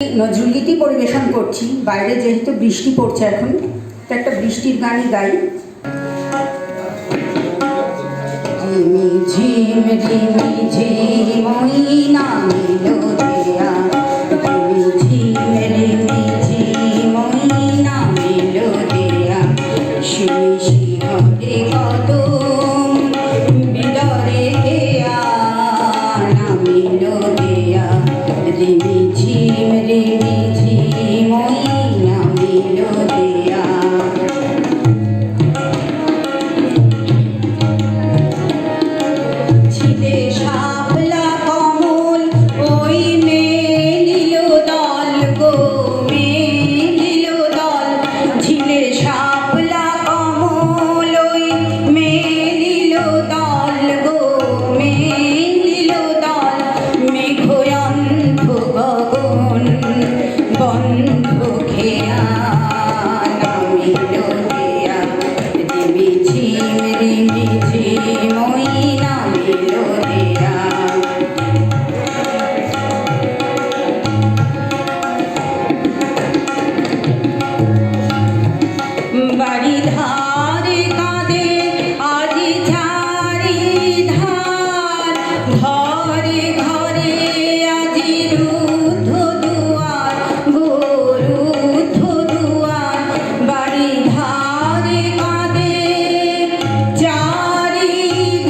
নজরুলগীতি পরিবেশন করছি। বাইরে যেহেতু বৃষ্টি পড়ছে এখন, তো একটা বৃষ্টির গানই গাই। ঝিম ঝিমি ঝিম ওই নামিল দেয়া, ঝিম ঝিমি ঝিম ওই নামিল দেয়া, শিশি ঘরে কদম বিদরে গেয়া নামিল দেয়া, রিমি ঝিম রিমি ঝিম ওই নামিল দেয়া। ছিলে শাপলা কমল ওই মেলিল দল গো মেলিল দল, ছিলে শাপলা কমল ওই মেলিল দল গো মেলিল দল, মেঘয়ন্ধ গগন বন্ধ খেয়া নামিল দেয়া, রিমি ঝিম রিমি ঝিম ওই নামিল দেয়া। বাড়ি ধারে কাঁদে আজি ঝাড়ি ধার, ঘরে ঘরে আজি রুদ্ধ দুয়ার গো রুদ্ধ দুয়ার, বাড়ি ধারে কাঁদে চারি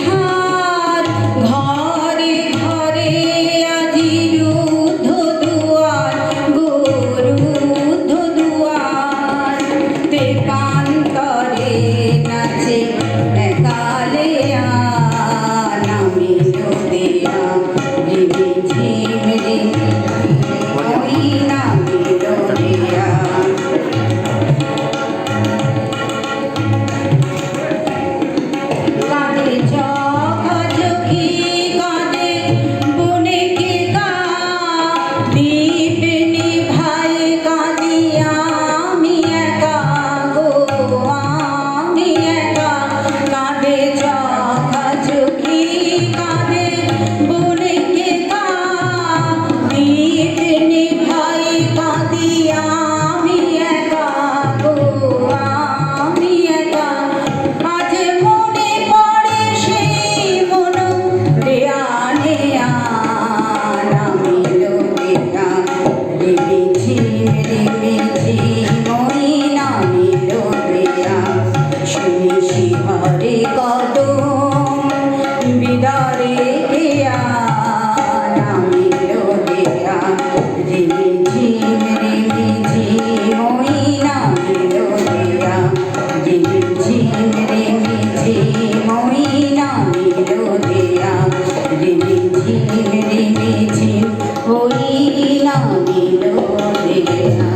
ধার, ঘরে ঘরে আজি রুদ্ধ দুয়ার গো রুদ্ধ দুয়ার, তে প্রান্তরে নাচে একালেয়া নামিল দেয়া, রিমি ঝিম রিমি ওই নামিল দেয়া। কাঁদে চোখাচোখি কাঁদে বনে কে গা, দীপ নিভায়ে কাঁদি আমি একা গো আমি একা, কাঁদে চোখাচোখি কাঁদে বনে কে গা, দীপ নিভায়ে কাঁদি আমি একা গো আমি একা। আজ মনে পড়ে সেই মন দেয়া নেয়া নামিল দেয়া, রিমি ঝিম রিমি ঝিম ওই নামিল দেয়া, শিশি ঘরে কদম বিদরে গেয়া নামিল দেয়া, রিমি ঝিম রিমি ঝিম ওই নামিল দেয়া, রিমি ঝিম রিমি ঝিম ওই নামিল দেয়া, রিমি ঝিম রিমি ঝিম ওই নামিল দেয়া।